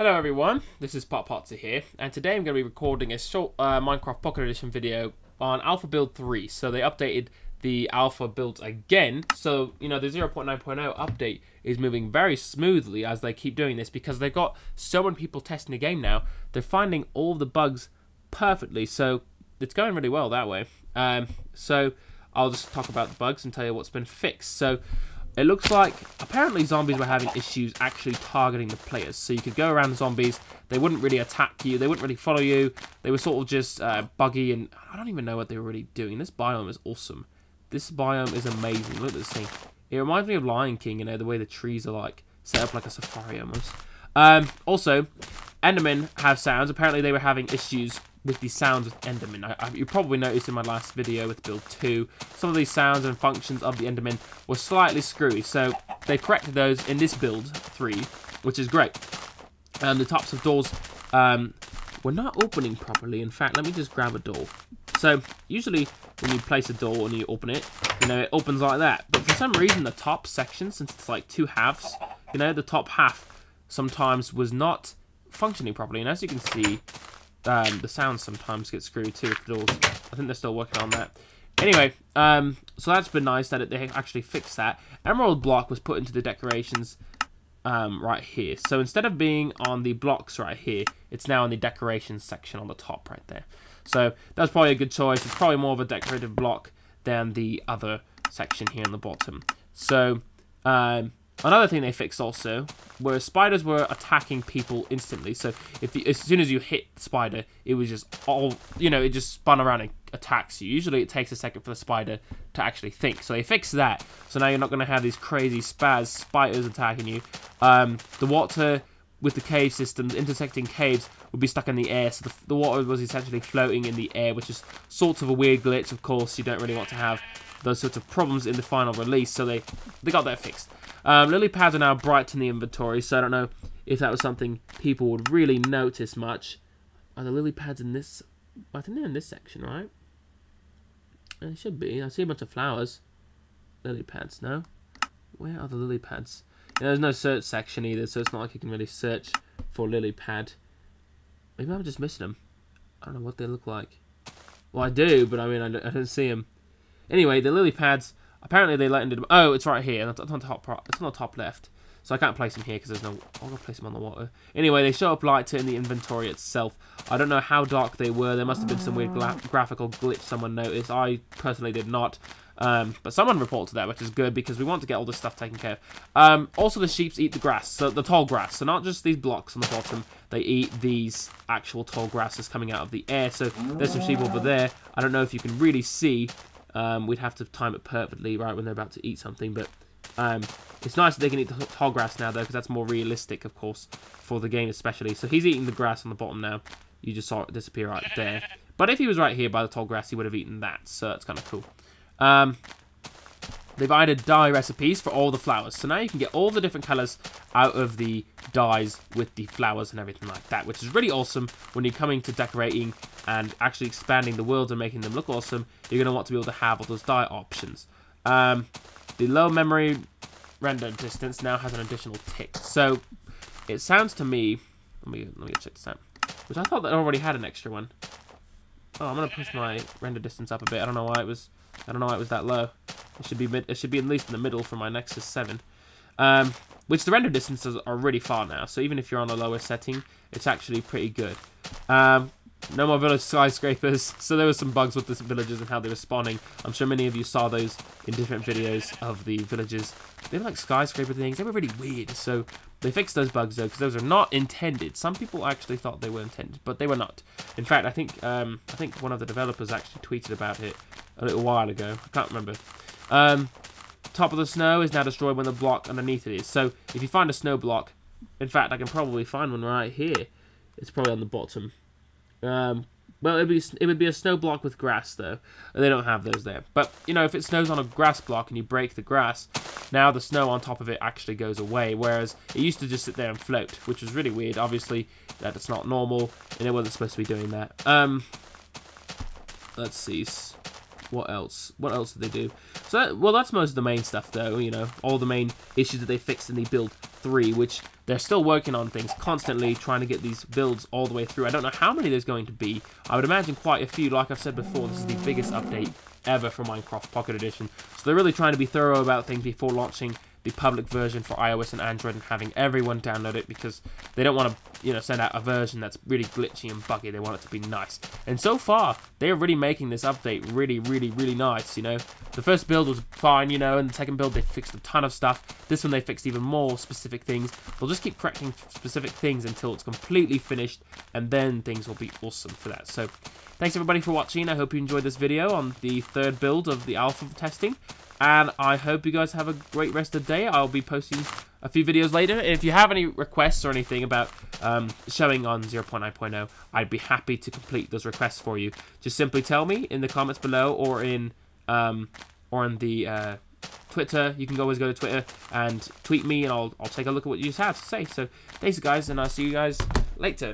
Hello everyone, this is potpotsie here, and today I'm going to be recording a short Minecraft Pocket Edition video on Alpha Build 3. So they updated the Alpha builds again, so you know the 0.9.0 update is moving very smoothly as they keep doing this because they've got so many people testing the game now. They're finding all the bugs perfectly, so it's going really well that way. So I'll just talk about the bugs and tell you what's been fixed. So it looks like apparently zombies were having issues actually targeting the players. So you could go around the zombies, they wouldn't really attack you, they wouldn't really follow you, they were sort of just buggy, and I don't even know what they were really doing. This biome is awesome. This biome is amazing. Look at this thing. It reminds me of Lion King, you know, the way the trees are like set up like a safari almost. Also, Endermen have sounds. Apparently they were having issues with the sounds of Enderman. You probably noticed in my last video with build 2, some of these sounds and functions of the Enderman were slightly screwy, so they corrected those in this build 3, which is great. The tops of doors were not opening properly. In fact, let me just grab a door. So usually when you place a door and you open it, you know, it opens like that. But for some reason the top section, since it's like two halves, you know, the top half sometimes was not functioning properly. And as you can see, the sounds sometimes get screwed too with the doors. I think they're still working on that. Anyway, so that's been nice that they actually fixed that. Emerald block was put into the decorations right here. So instead of being on the blocks right here, it's now in the decorations section on the top right there. So that's probably a good choice. It's probably more of a decorative block than the other section here on the bottom. So another thing they fixed also were spiders were attacking people instantly. So as soon as you hit the spider, it was just all, you know, it just spun around and attacks you. Usually it takes a second for the spider to actually think. So they fixed that. So now you're not going to have these crazy spiders attacking you. The water with the cave systems, intersecting caves, would be stuck in the air. So the water was essentially floating in the air, which is sort of a weird glitch. Of course, you don't really want to have those sorts of problems in the final release. So they got that fixed. Lily pads are now bright in the inventory, so I don't know if that was something people would really notice much. Are the lily pads in this? I think they're in this section, right? They should be. I see a bunch of flowers. Lily pads, no? Where are the lily pads? Yeah, there's no search section either, so it's not like you can really search for lily pad. Maybe I'm just missing them. I don't know what they look like. Well, I do, but I mean, I don't see them. Anyway, the lily pads. Apparently they landed them. Oh, it's right here. It's on the top. It's on the top left. So I can't place them here because there's no. I'm gonna place them on the water. Anyway, they show up lighter in the inventory itself. I don't know how dark they were. There must have been some weird graphical glitch someone noticed. I personally did not. But someone reported that, which is good because we want to get all this stuff taken care of. Also, the sheep eat the grass, so the tall grass. So not just these blocks on the bottom. They eat these actual tall grasses coming out of the air. So there's some sheep over there. I don't know if you can really see. We'd have to time it perfectly right when they're about to eat something, but it's nice that they can eat the tall grass now, though, because that's more realistic, of course, for the game especially. So he's eating the grass on the bottom now. You just saw it disappear right there. But if he was right here by the tall grass, he would have eaten that, so that's kind of cool. They've added dye recipes for all the flowers, so now you can get all the different colours out of the dyes with the flowers and everything like that, which is really awesome when you're coming to decorating and actually expanding the world and making them look awesome. You're going to want to be able to have all those dye options. The low memory render distance now has an additional tick, so it sounds to me, let me check this out, which I thought that already had an extra one. Oh, I'm going to push my render distance up a bit. I don't know why it was that low. It should be at least in the middle for my Nexus 7. Which the render distances are really far now. So even if you're on a lower setting, it's actually pretty good. No more village skyscrapers. So there were some bugs with the villages and how they were spawning. I'm sure many of you saw those in different videos of the villages. They were like skyscraper things. They were really weird. So they fixed those bugs though, because those are not intended. Some people actually thought they were intended, but they were not. In fact, I think one of the developers actually tweeted about it a little while ago. I can't remember. Top of the snow is now destroyed when the block underneath it is. So if you find a snow block, in fact, I can probably find one right here. It's probably on the bottom. Well, it would be a snow block with grass though. They don't have those there. But you know, if it snows on a grass block and you break the grass, now the snow on top of it actually goes away. Whereas it used to just sit there and float, which was really weird. Obviously, that's not normal, and it wasn't supposed to be doing that. Let's see. What else? What else did they do? So, well, that's most of the main stuff, though. You know, all the main issues that they fixed in the build 3, which they're still working on things, constantly trying to get these builds all the way through. I don't know how many there's going to be. I would imagine quite a few. Like I've said before, this is the biggest update ever for Minecraft Pocket Edition. So they're really trying to be thorough about things before launching the public version for iOS and Android and having everyone download it, because they don't want to, you know, send out a version that's really glitchy and buggy. They want it to be nice. And so far, they're really making this update really, really, really nice, you know. The first build was fine, you know, and the second build, they fixed a ton of stuff. This one, they fixed even more specific things. They'll just keep correcting specific things until it's completely finished, and then things will be awesome for that. So, thanks everybody for watching. I hope you enjoyed this video on the third build of the alpha testing. And I hope you guys have a great rest of the day. I'll be posting a few videos later. If you have any requests or anything about showing on 0.9.0, I'd be happy to complete those requests for you. Just simply tell me in the comments below, or in the Twitter. You can always go to Twitter and tweet me, and I'll take a look at what you have to say. So thanks guys, and I'll see you guys later.